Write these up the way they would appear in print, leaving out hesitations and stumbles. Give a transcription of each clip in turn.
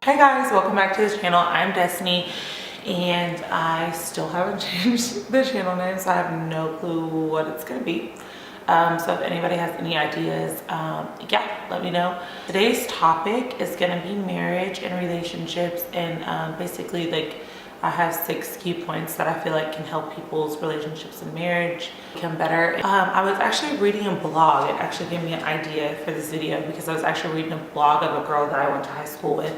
Hey guys, welcome back to the channel. I'm Destiny and I still haven't changed the channel name, so I have no clue what it's gonna be. So if anybody has any ideas, yeah, let me know. Today's topic is gonna be marriage and relationships, and basically like I have 6 key points that I feel like can help people's relationships and marriage become better. I was actually reading a blog. It actually gave me an idea for this video because I was actually reading a blog of a girl that I went to high school with.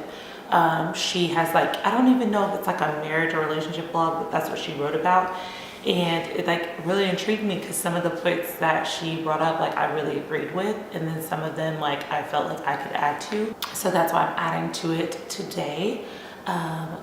She has like, I don't even know if it's like a marriage or relationship blog, but that's what she wrote about. And it like really intrigued me because some of the points that she brought up, like I really agreed with. And then some of them like I felt like I could add to. So that's why I'm adding to it today.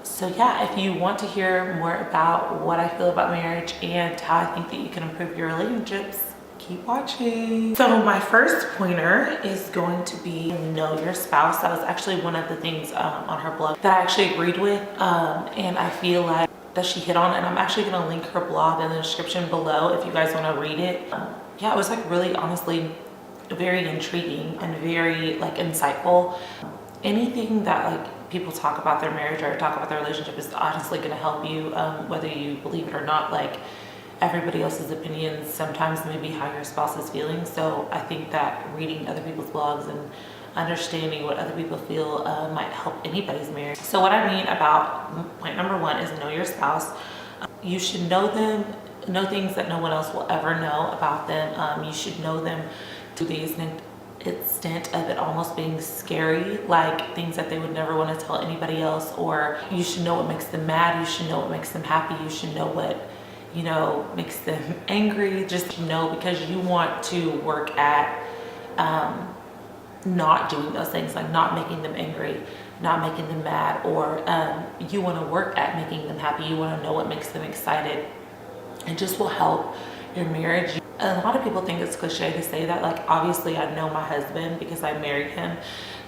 So yeah, if you want to hear more about what I feel about marriage and how I think that you can improve your relationships, keep watching. So my first pointer is going to be know your spouse. That was actually one of the things on her blog that I actually agreed with, and I feel like that she hit on, and I'm actually going to link her blog in the description below if you guys want to read it. Yeah, it was like really honestly very intriguing and very like insightful. Anything that like people talk about their marriage or talk about their relationship is honestly going to help you, whether you believe it or not. Like everybody else's opinions sometimes maybe how your spouse is feeling. So I think that reading other people's blogs and understanding what other people feel might help anybody's marriage. So what I mean about point number 1 is know your spouse. You should know them, know things that no one else will ever know about them. You should know them to the extent of it almost being scary, like things that they would never want to tell anybody else. Or you should know what makes them mad, you should know what makes them happy, you should know what makes them angry. Just know, because you want to work at not doing those things, like not making them angry, not making them mad, or you want to work at making them happy. You want to know what makes them excited. It just will help your marriage. A lot of people think it's cliche to say that, like obviously I know my husband because I married him,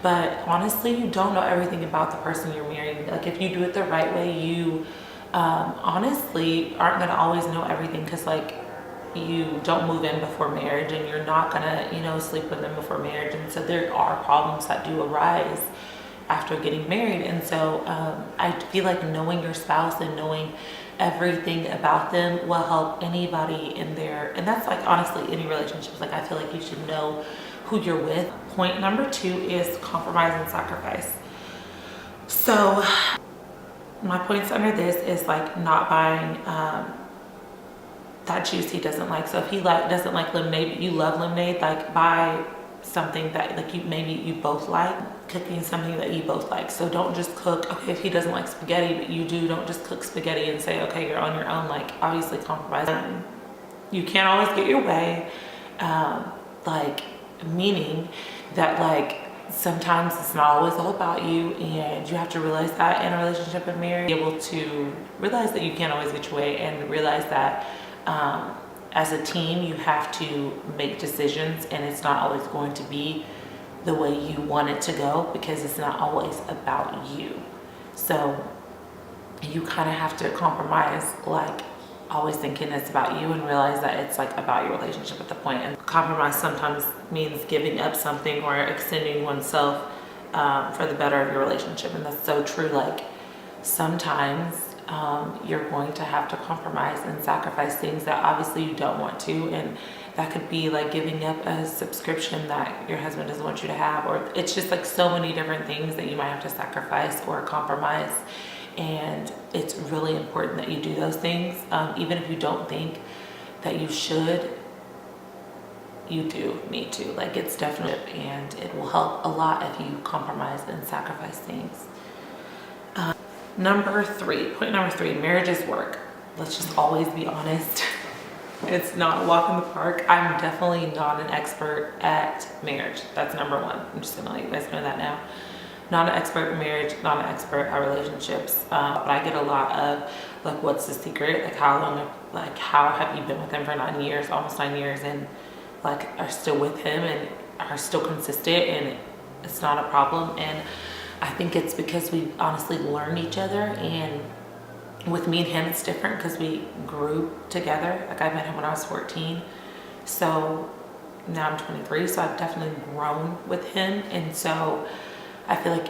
but honestly you don't know everything about the person you're marrying. Like if you do it the right way, you honestly aren't going to always know everything, because like you don't move in before marriage and you're not gonna sleep with them before marriage, and so there are problems that do arise after getting married. And so I feel like knowing your spouse and knowing everything about them will help anybody in there, and that's like honestly any relationships. Like I feel like you should know who you're with. Point number 2 is compromise and sacrifice. So my points under this is like not buying that juice he doesn't like. So if he doesn't like lemonade but you love lemonade, like buy something that like you both like. Cooking something that you both like. So don't just cook, okay, if he doesn't like spaghetti but you do, don't just cook spaghetti and say okay, you're on your own. Like obviously compromise. You can't always get your way, like meaning that like sometimes it's not always all about you, and you have to realize that in a relationship and marriage. Be able to realize that you can't always get your way, and realize that as a team you have to make decisions, and it's not always going to be the way you want it to go, because it's not always about you. So you kind of have to compromise, like always thinking it's about you, and realize that it's like about your relationship at the point. And compromise sometimes means giving up something or extending oneself for the better of your relationship. And that's so true. Like sometimes you're going to have to compromise and sacrifice things that obviously you don't want to, and that could be like giving up a subscription that your husband doesn't want you to have, or it's just like so many different things that you might have to sacrifice or compromise. And it's really important that you do those things, even if you don't think that you should. You do need to, like it's definitely, and it will help a lot if you compromise and sacrifice things. Number 3, point number 3, marriage is work. Let's just always be honest. It's not a walk in the park. I'm definitely not an expert at marriage. That's number 1. I'm just gonna let you guys know that now. Not an expert in marriage, not an expert at relationships, but I get a lot of like, what's the secret? Like how have you been with him for 9 years, almost 9 years, and like are still with him and are still consistent, and it's not a problem. And I think it's because we honestly learned each other, and with me and him it's different because we grew together. Like I met him when I was 14, so now I'm 23, so I've definitely grown with him. And so I feel like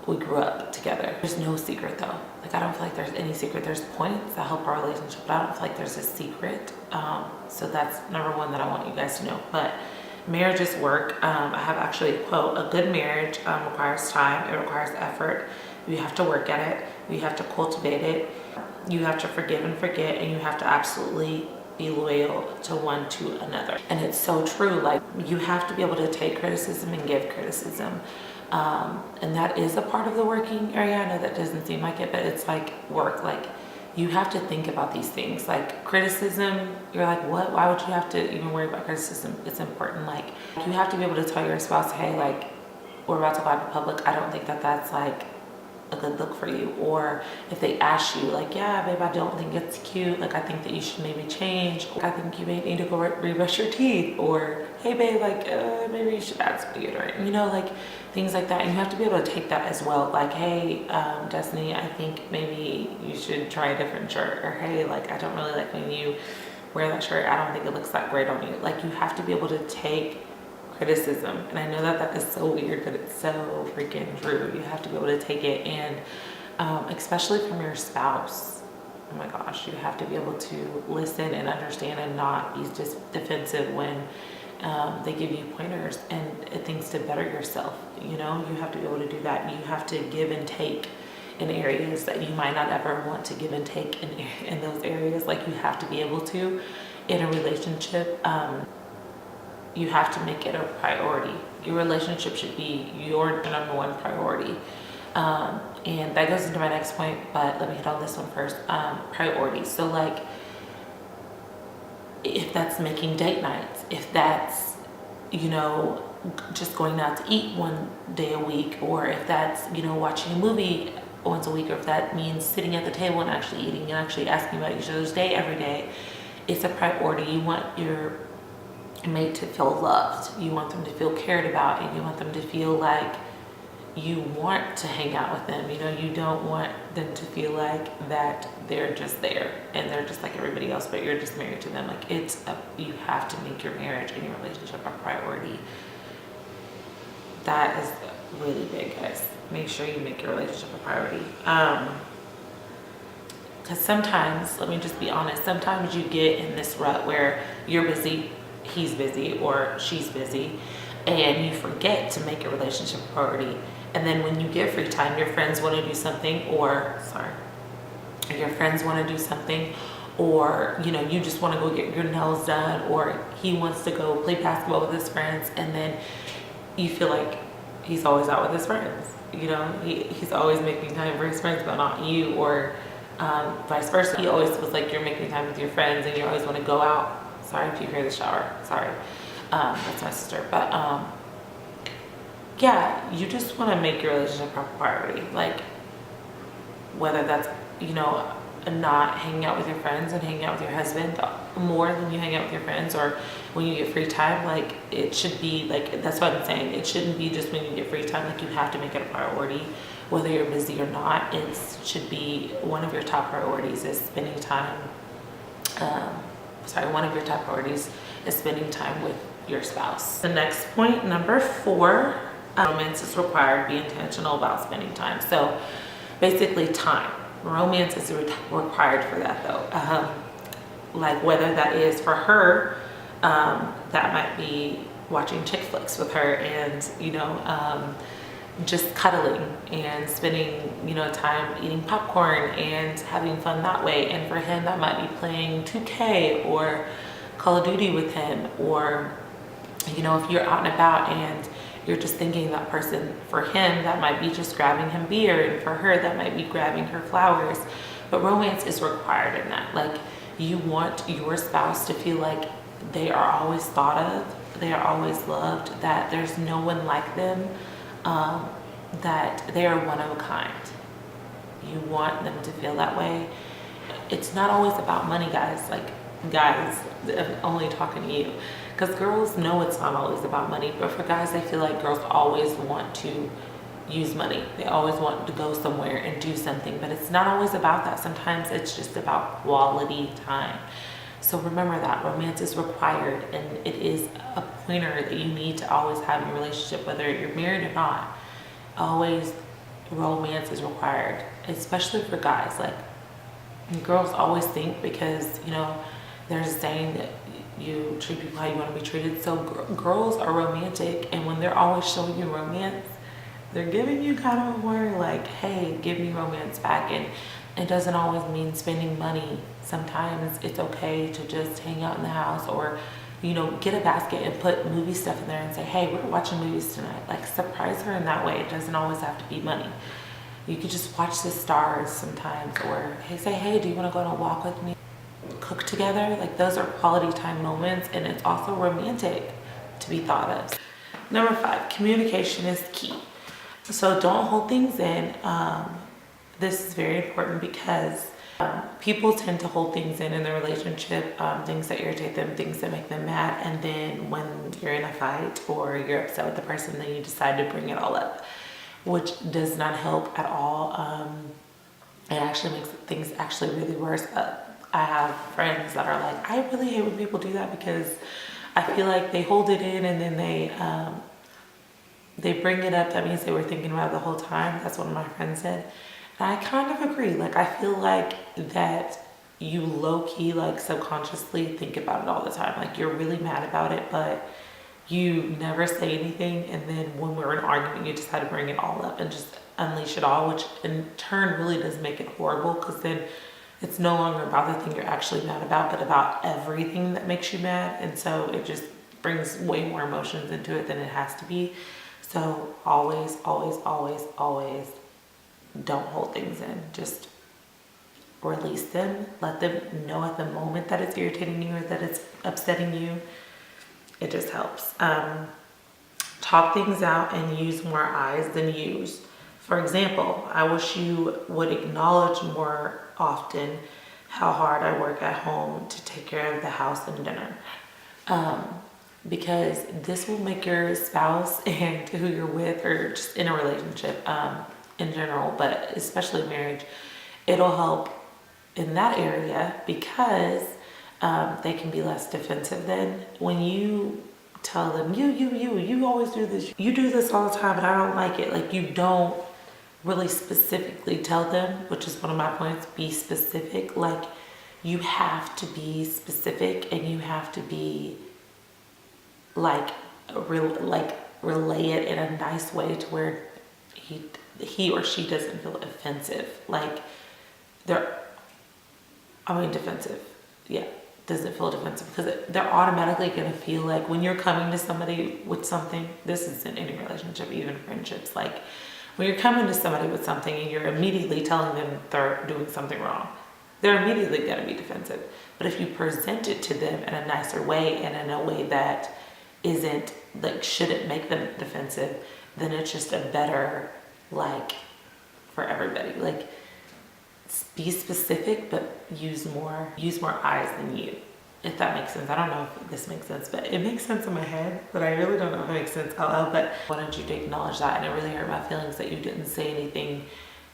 we grew up together. There's no secret though. Like, I don't feel like there's any secret. There's points that help our relationship, but I don't feel like there's a secret. So that's number one that I want you guys to know. But marriage is work. I have actually a quote: a good marriage requires time, it requires effort. You have to work at it, you have to cultivate it, you have to forgive and forget, and you have to absolutely be loyal to one to another. And it's so true. Like, you have to be able to take criticism and give criticism. And that is a part of the working area. I know that doesn't seem like it, but it's like work. Like, you have to think about these things. Like, criticism, you're like, what? Why would you have to even worry about criticism? It's important. Like, you have to be able to tell your spouse, hey, like, we're about to go out in public. I don't think that that's like a good look for you. Or if they ask you, like, yeah, babe, I don't think it's cute. Like, I think that you should maybe change. I think you may need to go rebrush your teeth. Or, hey, babe, like, maybe you should add some deodorant. You know, like, things like that. And you have to be able to take that as well. Like, hey, Destiny, I think maybe you should try a different shirt. Or, hey, like, I don't really like when you wear that shirt. I don't think it looks that great on you. Like, you have to be able to take criticism. And I know that that is so weird, but it's so freaking true. You have to be able to take it, and especially from your spouse. Oh my gosh, you have to be able to listen and understand and not be just defensive when they give you pointers and things to better yourself. You know, you have to be able to do that. You have to give and take in areas that you might not ever want to give and take in those areas. Like, you have to be able to in a relationship. You have to make it a priority. Your relationship should be your number one priority. And that goes into my next point, but let me hit on this one first. Priorities. So, like, if that's making date nights, if that's, you know, just going out to eat one day a week, or if that's, you know, watching a movie once a week, or if that means sitting at the table and actually eating and actually asking about each other's day every day, it's a priority. You want your mate to feel loved. You want them to feel cared about, and you want them to feel like you want to hang out with them. You know, you don't want them to feel like that they're just there and they're just like everybody else, but you're just married to them. Like, you have to make your marriage and your relationship a priority. That is really big, guys. Make sure you make your relationship a priority. Because sometimes, let me just be honest, sometimes you get in this rut where you're busy, he's busy, or she's busy, and you forget to make your relationship a priority. And then when you get free time, your friends want to do something, or your friends want to do something, or, you know, you just want to go get your nails done, or he wants to go play basketball with his friends, and then you feel like he's always out with his friends. You know, he's always making time for his friends, but not you, or vice versa. He always feels like you're making time with your friends, and you always want to go out. Sorry if you hear the shower. Sorry. That's my sister. But yeah, you just want to make your relationship a priority. Like, whether that's, you know, not hanging out with your friends and hanging out with your husband more than you hang out with your friends, or when you get free time, like, it should be like, that's what I'm saying. It shouldn't be just when you get free time. Like, you have to make it a priority, whether you're busy or not. It should be one of your top priorities is spending time. One of your top priorities is spending time with your spouse. The next point, number 4, romance is required. Be intentional about spending time. So basically, time. Romance is required for that, though. Like, whether that is for her, that might be watching chick flicks with her, and, you know, just cuddling and spending, you know, time eating popcorn and having fun that way. And for him, that might be playing 2K or Call of Duty with him, or, you know, if you're out and about and you're just thinking that person, for him, that might be just grabbing him beer, and for her, that might be grabbing her flowers. But romance is required in that. Like, you want your spouse to feel like they are always thought of, they are always loved, that there's no one like them, that they are one of a kind. You want them to feel that way. It's not always about money, guys. Like, guys, I'm only talking to you, because girls know it's not always about money, but for guys, I feel like girls always want to use money. They always want to go somewhere and do something, but it's not always about that. Sometimes it's just about quality time. So remember that romance is required, and it is a pointer that you need to always have in your relationship, whether you're married or not. Always romance is required, especially for guys. Like, girls always think because, you know, there's a saying that you treat people how you want to be treated. So girls are romantic, and when they're always showing you romance, they're giving you kind of a word like, hey, give me romance back. And it doesn't always mean spending money. Sometimes it's okay to just hang out in the house, or, you know, get a basket and put movie stuff in there and say, hey, we're watching movies tonight. Like, surprise her in that way. It doesn't always have to be money. You could just watch the stars sometimes, or hey, say, hey, do you want to go on a walk with me? Cook together. Like, those are quality time moments, and it's also romantic to be thought of. Number 5, communication is key. So don't hold things in. This is very important because people tend to hold things in their relationship, things that irritate them, things that make them mad. And then when you're in a fight or you're upset with the person, then you decide to bring it all up, which does not help at all. It actually makes things actually really worse. I have friends that are like, I really hate when people do that because I feel like they hold it in and then they bring it up. That means they were thinking about it the whole time. That's what my friend said. And I kind of agree. Like, I feel like that you low-key, like, subconsciously think about it all the time. Like, you're really mad about it, but you never say anything. And then when we're in an argument, you decide to bring it all up and just unleash it all, which in turn really does make it horrible, because then it's no longer about the thing you're actually mad about, but about everything that makes you mad. And so it just brings way more emotions into it than it has to be. So always, always, always, always don't hold things in. Just release them. Let them know at the moment that it's irritating you or that it's upsetting you. It just helps. Talk things out and use more I's than U's. For example, I wish you would acknowledge more often how hard I work at home to take care of the house and dinner. Because this will make your spouse and who you're with, or just in a relationship in general, but especially marriage, it'll help in that area, because they can be less defensive then. When you tell them, you always do this, you do this all the time and I don't like it. Like, you don't really specifically tell them, which is one of my points. Be specific. Like, you have to be specific, and you have to be like relay it in a nice way to where he or she doesn't feel offensive. Like, defensive. Yeah, doesn't feel defensive, because they're automatically going to feel like when you're coming to somebody with something, this is in any relationship, even friendships, like when you're coming to somebody with something and you're immediately telling them they're doing something wrong, they're immediately going to be defensive. But if you present it to them in a nicer way and in a way that isn't, like, shouldn't make them defensive, then it's just a better, like, for everybody. Like, be specific, but use more I's than you, if that makes sense. I don't know if this makes sense, but it makes sense in my head, but I really don't know if it makes sense out loud. But I wanted you to acknowledge that, and it really hurt my feelings that you didn't say anything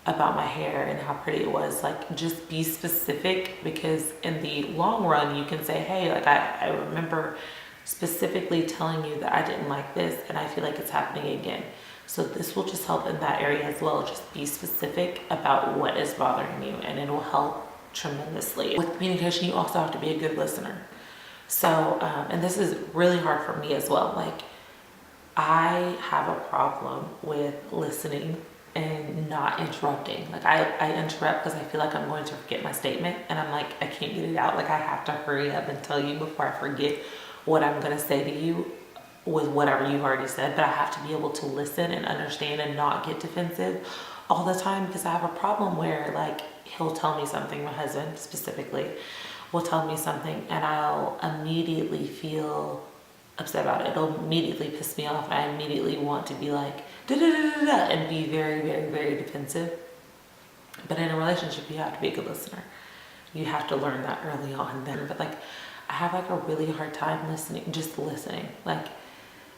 about my hair and how pretty it was. Like, just be specific, because in the long run you can say, hey, like, I remember specifically telling you that I didn't like this and I feel like it's happening again. So this will just help in that area as well. Just be specific about what is bothering you, and it will help tremendously. With communication, you also have to be a good listener. So, and this is really hard for me as well. Like, I have a problem with listening and not interrupting. Like, I interrupt because I feel like I'm going to forget my statement, and I'm like, I can't get it out. Like, I have to hurry up and tell you before I forget what I'm going to say to you with whatever you've already said. But I have to be able to listen and understand and not get defensive all the time, because I have a problem where, like, he'll tell me something, my husband specifically will tell me something, and I'll immediately feel upset about it. It'll immediately piss me off, and I immediately want to be like, da da da da da, and be very, very, very defensive. But in a relationship, you have to be a good listener. You have to learn that early on then. But, like, I have, like, a really hard time just listening. Like,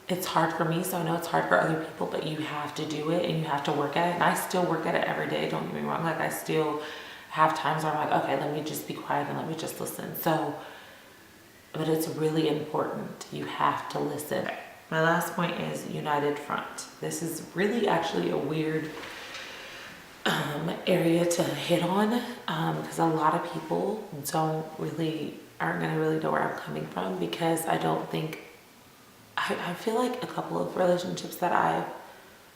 it's hard for me, so I know it's hard for other people, but you have to do it and you have to work at it. And I still work at it every day, don't get me wrong. Like, I still have times where I'm like, okay, let me just be quiet and let me just listen. So, but it's really important. You have to listen. My last point is united front. This is really actually a weird area to hit on, because a lot of people aren't gonna really know where I'm coming from, because I don't think, I feel like a couple of relationships that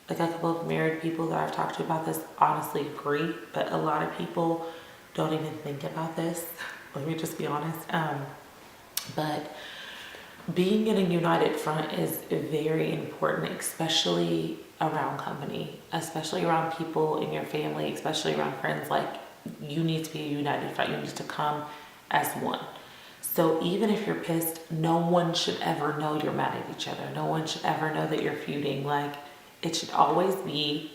like a couple of married people that I've talked to about this honestly agree, but a lot of people don't even think about this. Let me just be honest. But being in a united front is very important, especially around company, especially around people in your family, especially around friends. Like, you need to be a united front. You need to come as one. So even if you're pissed, no one should ever know you're mad at each other. No one should ever know that you're feuding. Like, it should always be,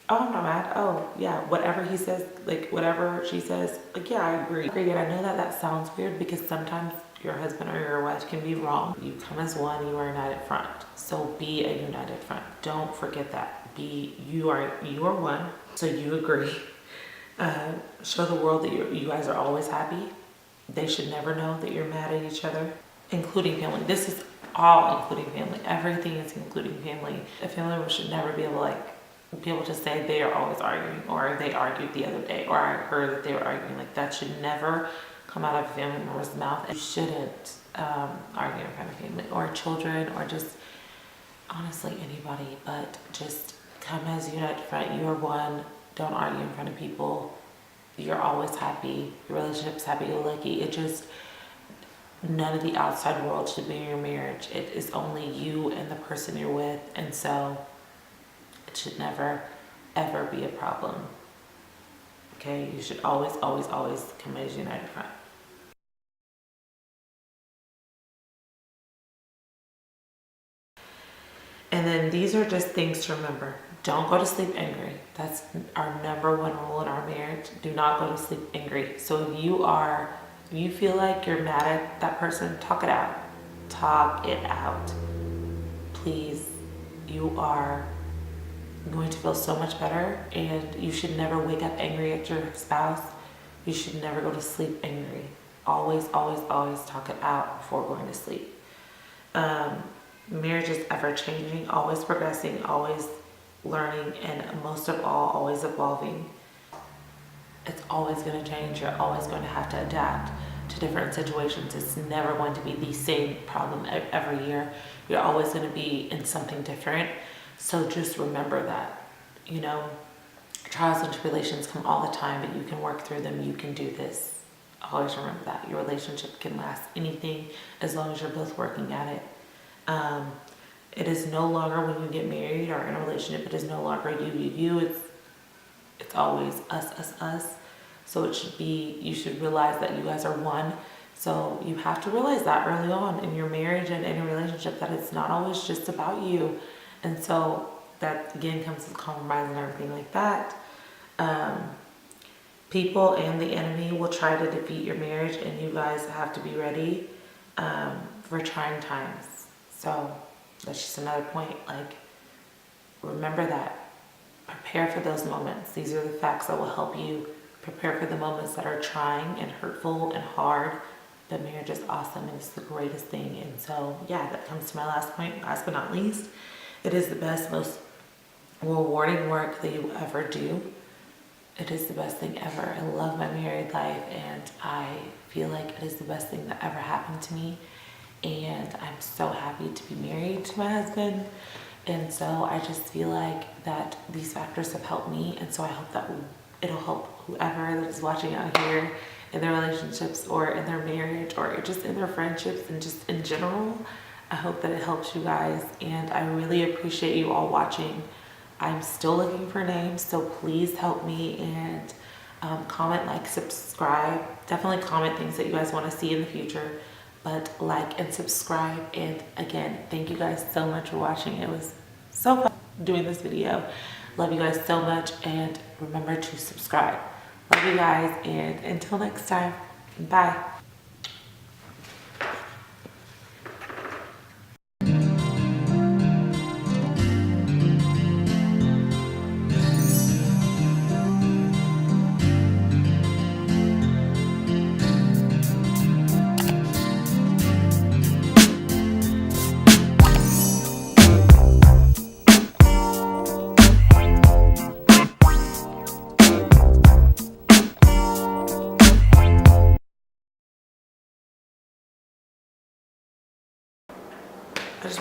oh, I'm not mad. Oh, yeah, whatever he says, like, whatever she says, like, yeah, I agree. And I know that that sounds weird, because sometimes your husband or your wife can be wrong. You come as one, you are a united front. So be a united front. Don't forget that. You are one, so you agree. Show the world that you guys are always happy. They should never know that you're mad at each other, including family. This is all including family. Everything is including family. A family member should never be able to say they are always arguing, or they argued the other day, or I heard that they were arguing. Like, that should never come out of a family member's mouth. You shouldn't argue in front of family or children, or just honestly anybody, but just come as a united front. You're one. Don't argue in front of people. You're always happy. Your relationship's happy-go-lucky. It just, none of the outside world should be in your marriage. It is only you and the person you're with, and so it should never, ever be a problem. Okay? You should always, always, always come as a united front. And then these are just things to remember. Don't go to sleep angry. That's our number one rule in our marriage. Do not go to sleep angry. So if you feel like you're mad at that person, talk it out. Talk it out. Please. You are going to feel so much better, and you should never wake up angry at your spouse. You should never go to sleep angry. Always, always, always talk it out before going to sleep. Marriage is ever changing, always progressing, always learning, and most of all, always evolving. It's always going to change. You're always going to have to adapt to different situations. It's never going to be the same problem every year. You're always going to be in something different. So just remember that, trials and tribulations come all the time, but you can work through them. You can do this. Always remember that. Your relationship can last anything as long as you're both working at it. It is no longer, when you get married or in a relationship, it is no longer you. It's always us. So you should realize that you guys are one. So you have to realize that early on in your marriage and in a relationship, that it's not always just about you. And so that again comes with compromise and everything like that. People and the enemy will try to defeat your marriage, and you guys have to be ready for trying times. So that's just another point. Like, remember that. Prepare for those moments. These are the facts that will help you prepare for the moments that are trying and hurtful and hard. But marriage is awesome, and it's the greatest thing. And so, yeah, that comes to my last point. Last but not least, it is the best, most rewarding work that you ever do. It is the best thing ever. I love my married life, and I feel like it is the best thing that ever happened to me. And I'm so happy to be married to my husband. And so I just feel like that these factors have helped me. And so I hope that it'll help whoever that is watching out here in their relationships or in their marriage or just in their friendships and just in general. I hope that it helps you guys. And I really appreciate you all watching. I'm still looking for names, so please help me and comment, like, subscribe. Definitely comment things that you guys want to see in the future. But like and subscribe. And again, thank you guys so much for watching. It was so fun doing this video. Love you guys so much, and remember to subscribe. Love you guys, and until next time, bye.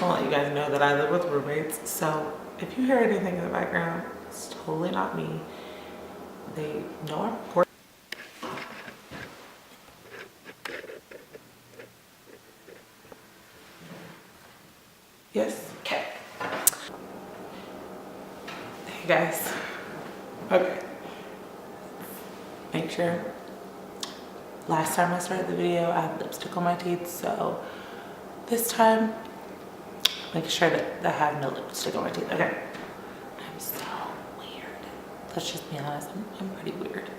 want to let you guys know that I live with roommates. So if you hear anything in the background, it's totally not me. They know I'm recording. Yes? Okay. Hey guys. Okay. Make sure. Last time I started the video, I had lipstick on my teeth, so this time, make sure that I have no lipstick on my teeth. Okay. I'm so weird. Let's just be honest. I'm pretty weird.